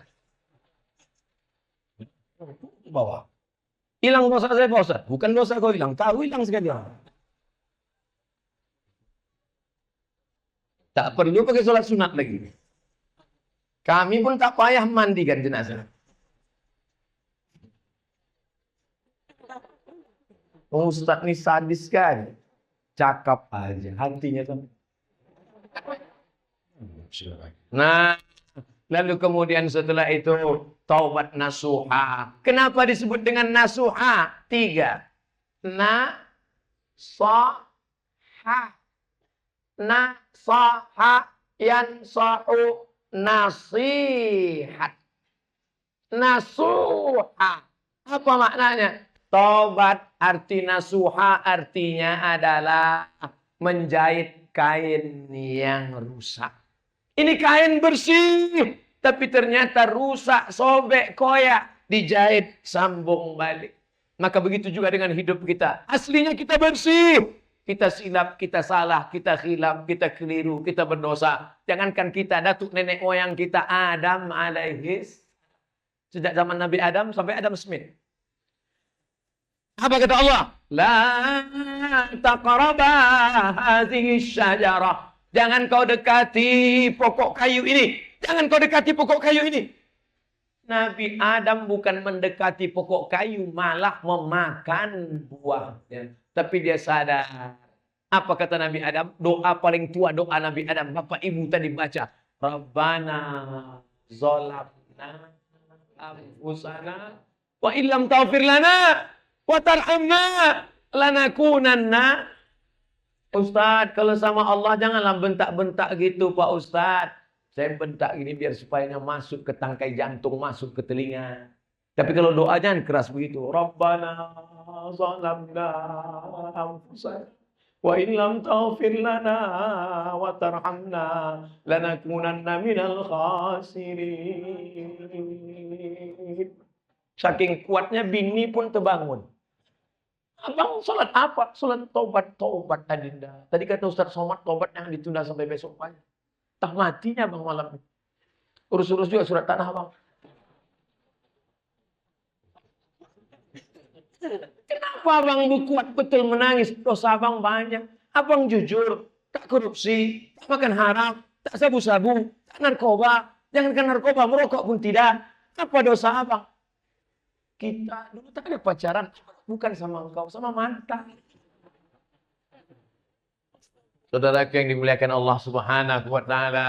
Bawah. Hilang dosa saya, Pak Ustaz. Bukan dosa kau hilang. Tahu hilang sekali. Tak perlu pakai sholat sunat lagi. Kami pun tak payah mandikan jenazah. Ustaz ini sadis kan? Cakap aja. Hatinya tuh. Nah, lalu kemudian setelah itu taubat nasuha. Kenapa disebut dengan nasuha? 3. Na-so-ha. Na-so-ha yansahu nasihat. Nasuha. Apa maknanya? Taubat arti nasuha artinya adalah menjahit kain yang rusak. Ini kain bersih, tapi ternyata rusak, sobek, koyak, dijahit, sambung balik. Maka begitu juga dengan hidup kita. Aslinya kita bersih. Kita silap, kita salah, kita khilaf, kita keliru, kita berdosa. Jangankan kita, datuk nenek moyang kita, Adam alaihis. Sejak zaman Nabi Adam sampai Adam Smith. Apa kata Allah? La taqraba hadhihi syajarah. Jangan kau dekati pokok kayu ini. Jangan kau dekati pokok kayu ini. Nabi Adam bukan mendekati pokok kayu, malah memakan buahnya. Tapi dia sadar. Apa kata Nabi Adam? Doa paling tua doa Nabi Adam. Bapak Ibu tadi baca. Rabbana zolamna anfusana wa illam taghfir lana wa tarhamna lanakunanna. Ustaz, kalau sama Allah janganlah bentak-bentak gitu Pak Ustaz. Saya bentak gini biar supaya masuk ke tangkai jantung, masuk ke telinga. Tapi kalau doa jangan keras begitu. Rabbana zalamna anfusana wa illam taghfir lana wa tarhamna lanakunanna minal khasirin. Saking kuatnya bini pun terbangun. Abang sholat apa? Sholat tobat Adinda. Tadi kata Ustaz Somad tobat yang ditunda sampai besok pagi. Tak matinya bang malam ini. Urus-urus juga surat tanah bang. Kenapa abang kuat betul menangis? Dosa abang banyak. Abang jujur, tak korupsi, tak makan haram, tak sabu-sabu, tak narkoba. Jangankan narkoba, merokok pun tidak. Apa dosa abang? Kita dulu tak ada pacaran. Bukan sama engkau, sama mantan. Saudara yang dimuliakan Allah Subhanahu wa taala,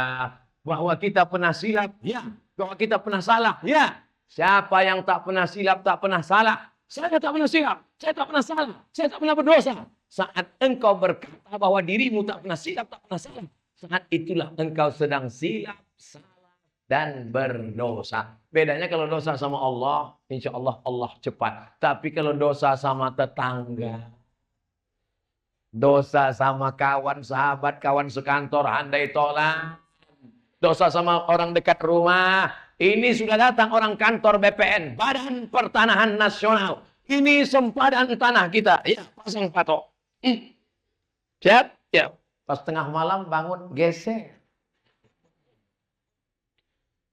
bahwa kita pernah silap, ya. Bahwa kita pernah salah, ya. Siapa yang tak pernah silap, tak pernah salah? Saya tak pernah silap, saya tak pernah salah, saya tak pernah berdosa. Saat engkau berkata bahwa dirimu tak pernah silap, tak pernah salah, saat itulah engkau sedang silap, salah, dan berdosa. Bedanya kalau dosa sama Allah, insya Allah Allah cepat. Tapi kalau dosa sama tetangga, dosa sama kawan, sahabat, kawan sekantor, handai tolak, dosa sama orang dekat rumah. Ini sudah datang orang kantor BPN, Badan Pertanahan Nasional. Ini sempadan tanah kita. Ya, pasang patok. Siap? Ya. Pas tengah malam bangun, geser.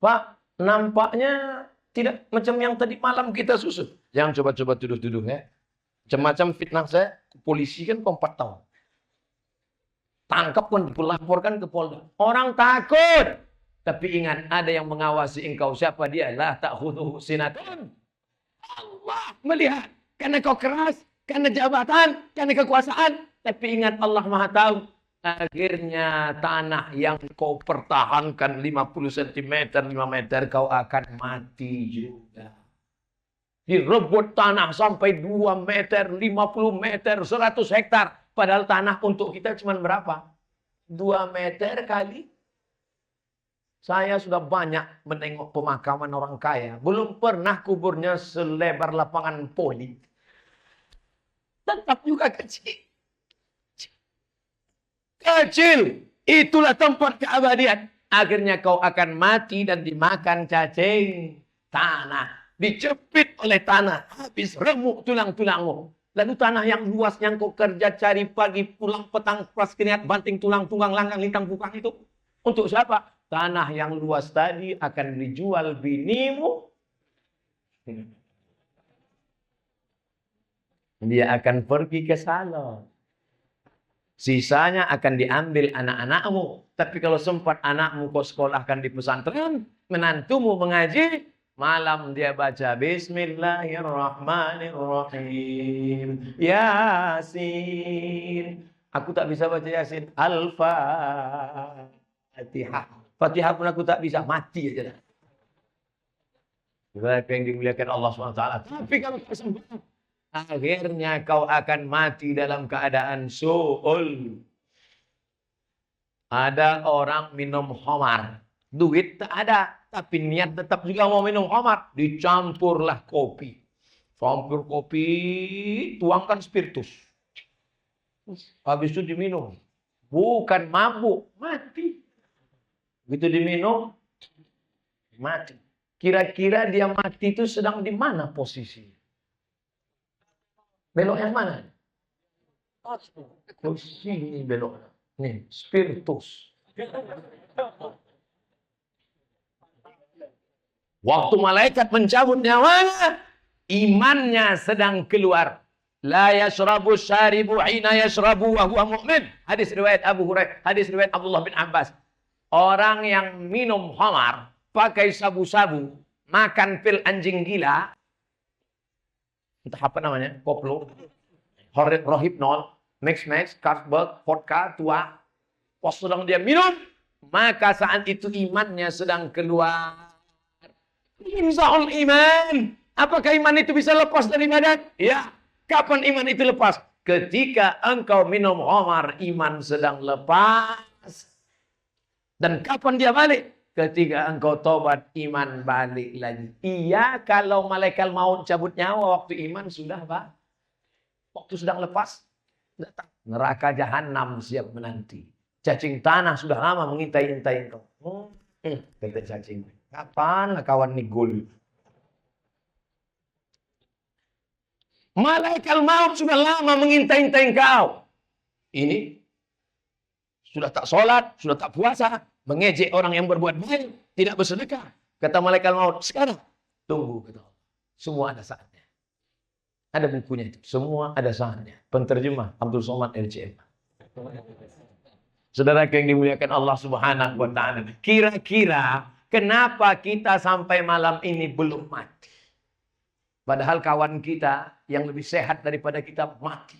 Pak, nampaknya tidak macam yang tadi malam kita susun. Jangan coba-coba tuduh-tuduh ya. Macam-macam fitnah saya, polisi kan 4 tahun. Tangkap pun dilaporkan ke Polda. Orang takut. Tapi ingat, ada yang mengawasi engkau. Siapa dia? La ta'khudhuhu sinatun. Allah melihat. Karena kau keras, karena jabatan, karena kekuasaan. Tapi ingat Allah Maha tahu. Akhirnya tanah yang kau pertahankan 50 cm, 5 meter, kau akan mati juga. Direbut tanah sampai 2 meter, 50 meter, 100 hektar. Padahal tanah untuk kita cuma berapa? 2 meter kali. Saya sudah banyak menengok pemakaman orang kaya. Belum pernah kuburnya selebar lapangan poli. Tetap juga kecil. Kecil. Itulah tempat keabadian. Akhirnya kau akan mati dan dimakan cacing tanah. Dicepit oleh tanah. Habis remuk tulang-tulangmu. Lalu tanah yang luas yang kau kerja cari pagi, pulang petang, pas keringat, banting tulang, tunggang, langgang, lintang, bukang itu. Untuk siapa? Tanah yang luas tadi akan dijual binimu. Dia akan pergi ke salon. Sisanya akan diambil anak-anakmu. Tapi kalau sempat anakmu kau sekolahkan di pesantren, menantumu mengaji, malam dia baca Bismillahirrahmanirrahim. Yasin. Aku tak bisa baca Yasin. Al-Fatihah. Fatihah pun aku tak bisa. Mati aja. Mereka yang dimuliakan Allah SWT. Tapi kalau tak sempat, akhirnya kau akan mati dalam keadaan su'ul. Ada orang minum khamar. Duit tak ada. Tapi niat tetap juga mau minum khamar. Dicampurlah kopi. Campur kopi. Tuangkan spiritus. Habis itu diminum. Bukan mabuk. Mati. Begitu diminum. Mati. Kira-kira dia mati itu sedang di mana posisinya? Belok yang mana? Oh, sini belok. Nih, spiritus. Waktu malaikat mencabut nyawanya, imannya sedang keluar. La yashrabu syaribu hina yashrabu wa huwa mu'min. Hadis riwayat Abu Hurairah, hadis riwayat Abdullah bin Abbas. Orang yang minum khamar, pakai sabu-sabu, makan pil anjing gila, entah apa namanya, koplo, rohypnol, mix, Carlsberg, vodka, tua. Pas sedang dia minum, maka saat itu imannya sedang keluar. Inza'ul iman. Apakah iman itu bisa lepas dari badan? Ya. Kapan iman itu lepas? Ketika engkau minum khamar, iman sedang lepas. Dan kapan dia balik? Ketika engkau tobat, iman balik lagi. Iya, kalau malaikat maut cabut nyawa, waktu iman sudah, Pak. Waktu sedang lepas, datang. Neraka jahanam siap menanti. Cacing tanah sudah lama mengintai-intai engkau. Kata cacing. Kapan kawan nih gol? Malaikat maut sudah lama mengintai-intai engkau. Ini sudah tak sholat, sudah tak puasa, mengejek orang yang berbuat baik, tidak bersedekah. Kata malaikat maut, sekarang tunggu, kata Allah. Semua ada saatnya. Ada bukunya itu, semua ada saatnya. Penterjemah Abdul Somad LCM. Saudara yang dimuliakan Allah Subhanahu wa taala. Kira-kira kenapa kita sampai malam ini belum mati? Padahal kawan kita yang lebih sehat daripada kita mati.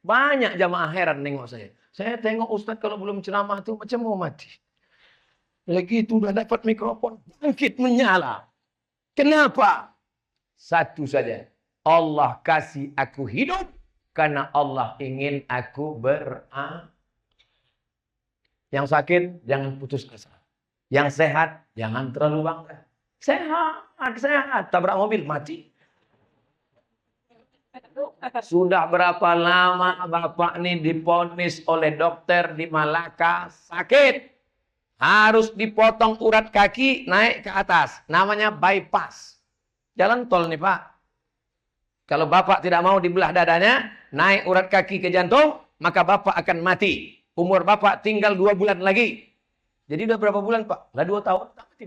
Banyak jamaah heran nengok saya. Saya tengok Ustadz kalau belum ceramah itu macam mau mati. Lagi itu udah dapat mikrofon, bangkit menyala. Kenapa? Satu saja. Allah kasih aku hidup karena Allah ingin aku beramal. Yang sakit jangan putus asa. Yang sehat jangan terlalu bangga. Sehat, tabrak mobil mati. Sudah berapa lama Bapak ini diponis oleh dokter di Malaka sakit. Harus dipotong urat kaki naik ke atas. Namanya bypass. Jalan tol nih Pak. Kalau Bapak tidak mau dibelah dadanya, naik urat kaki ke jantung, maka Bapak akan mati. Umur Bapak tinggal 2 bulan lagi. Jadi udah berapa bulan Pak? Lah 2 tahun. Mati.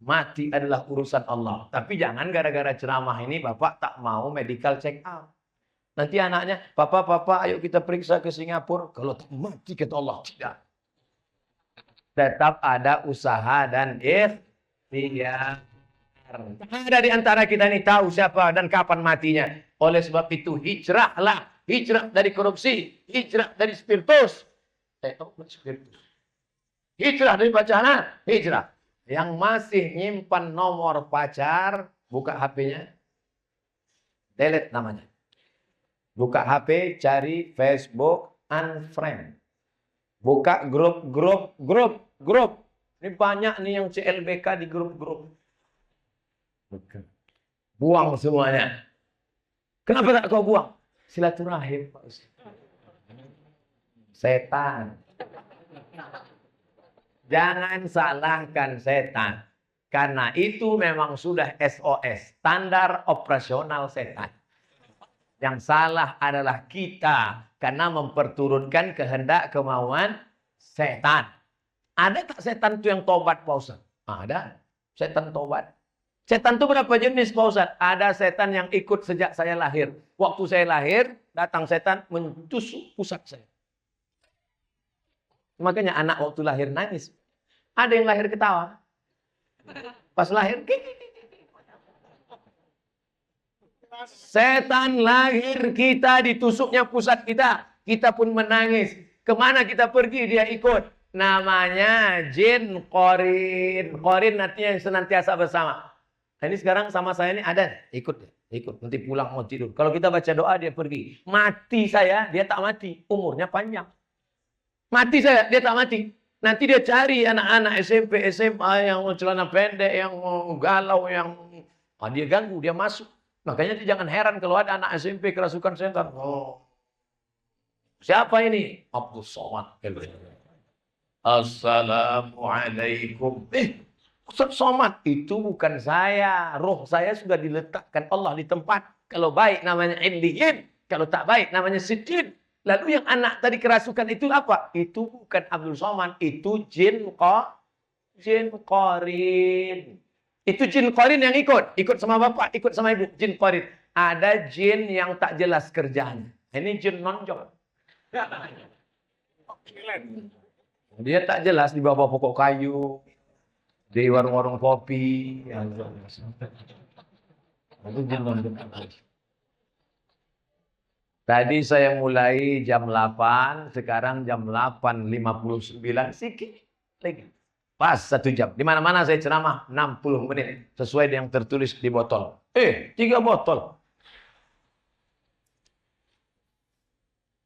Mati adalah urusan Allah. Tapi jangan gara-gara ceramah ini Bapak tak mau medical check up. Nanti anaknya, Papa, ayo kita periksa ke Singapura. Kalau tak mati kata Allah. Tidak. Tetap ada usaha dan ikhtiar. Ada di antara kita ini tahu siapa dan kapan matinya. Oleh sebab itu hijrahlah. Hijrah dari korupsi. Hijrah dari spiritus. Spiritus. Hijrah dari bacaan. Hijrah. Yang masih nyimpan nomor pacar, buka HP-nya, delete namanya. Buka HP, cari Facebook, unfriend. Buka grup. Ini banyak nih yang CLBK di grup-grup. Buang semuanya. Kenapa tak kau buang? Silaturahim, Pak Ustaz. Setan. Jangan salahkan setan. Karena itu memang sudah SOS. Standar operasional setan. Yang salah adalah kita. Karena memperturutkan kehendak kemauan setan. Ada tak setan itu yang tobat, Pak Ustaz? Ada. Setan tobat. Setan itu berapa jenis, Pak Ustaz? Ada setan yang ikut sejak saya lahir. Waktu saya lahir, datang setan mentusuk pusat saya. Makanya anak waktu lahir nangis. Ada yang lahir ketawa. Pas lahir, setan lahir kita, ditusuknya pusat kita. Kita pun menangis. Kemana kita pergi, dia ikut. Namanya jin qorin. Qorin artinya yang senantiasa bersama. Nah, ini sekarang sama saya ini ada. Ikut. Nanti pulang mau tidur. Kalau kita baca doa, dia pergi. Mati saya, dia tak mati. Umurnya panjang. Mati saya, dia tak mati. Nanti dia cari anak-anak SMP, SMA yang celana pendek, yang galau, yang dia ganggu, dia masuk. Makanya dia jangan heran kalau ada anak SMP kerasukan setan. Oh. Siapa ini? Abdul Somad. Assalamualaikum. Ustaz Somad, itu bukan saya. Roh saya sudah diletakkan Allah di tempat. Kalau baik namanya Illiyin. Kalau tak baik namanya Siddiq. Lalu yang anak tadi kerasukan itu apa? Itu bukan Abdul Somad. Itu jin qorin. Itu jin qorin yang ikut. Ikut sama bapak, ikut sama ibu. Jin qorin. Ada jin yang tak jelas kerjaannya. Ini jin nonjol. Dia tak jelas di bawah pokok kayu, di warung-warung kopi. Tadi saya mulai jam 8, sekarang jam 8.59, sedikit lagi. Pas 1 jam. Di mana-mana saya ceramah 60 menit. Sesuai dengan yang tertulis di botol. 3 botol.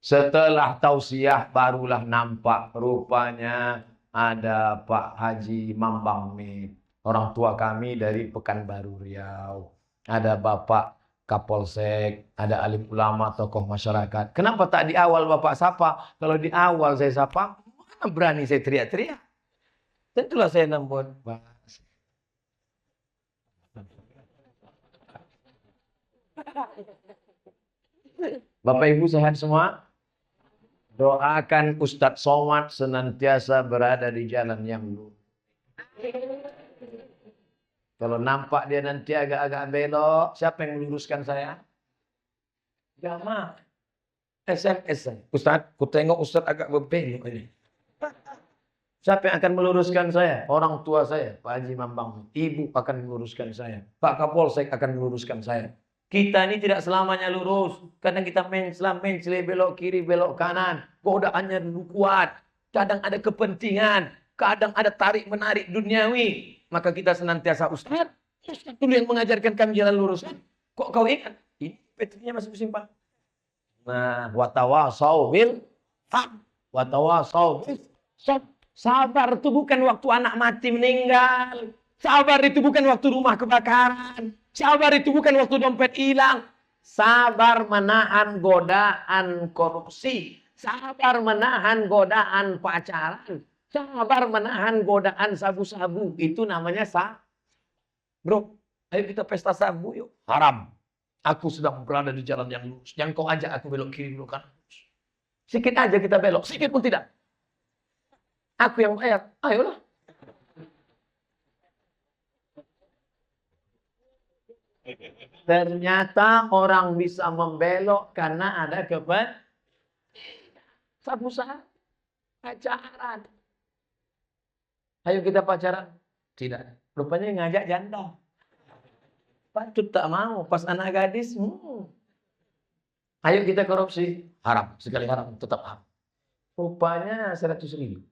Setelah tausiah barulah nampak rupanya ada Pak Haji Mambang Mid, orang tua kami dari Pekanbaru Riau. Ada Bapak Kapolsek, ada alim ulama, tokoh masyarakat. Kenapa tak di awal Bapak sapa? Kalau di awal saya sapa, mana berani saya teriak-teriak? Tentulah saya nambut. Bapak Ibu sehat semua? Doakan Ustadz Somad senantiasa berada di jalan yang lurus. Kalau nampak dia nanti agak-agak belok, siapa yang meluruskan saya? Jamaah. SMS saya. Ustadz, ku tengok Ustadz agak berbelok ini. Siapa yang akan meluruskan saya? Orang tua saya, Pak Haji Mambang. Ibu akan meluruskan saya. Pak Kapolsek akan meluruskan saya. Kita ini tidak selamanya lurus. Kadang kita mencela, belok kiri, belok kanan. Godaannya dulu kuat. Kadang ada kepentingan. Kadang ada tarik-menarik duniawi. Maka kita senantiasa, Ustaz dulu yang mengajarkan kami jalan lurus. Kok kau ingat? Ini petrinya masih simpan. Nah, watawasau bil haq. Watawasau bil sabr. Sabar itu bukan waktu anak mati meninggal. Sabar itu bukan waktu rumah kebakaran. Sabar itu bukan waktu dompet hilang. Sabar menahan godaan korupsi. Sabar menahan godaan pacaran. Sabar menahan godaan sabu-sabu. Itu namanya Bro, ayo kita pesta sabu yuk. Haram. Aku sedang berada di jalan yang lurus. Yang kau ajak aku belok kiri, belok kanan. Sikit aja kita belok. Sikit pun tidak. Aku yang bayar. Ayolah. Ternyata orang bisa membelok karena ada sabu-sabu. Pacaran. Ayo kita pacaran. Tidak. Rupanya ngajak janda. Patut tak mau. Pas anak gadis. Ayo kita korupsi. Haram. Sekali haram. Tetap haram. Rupanya 100.000.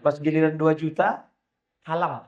Pas giliran 2 juta. Halal.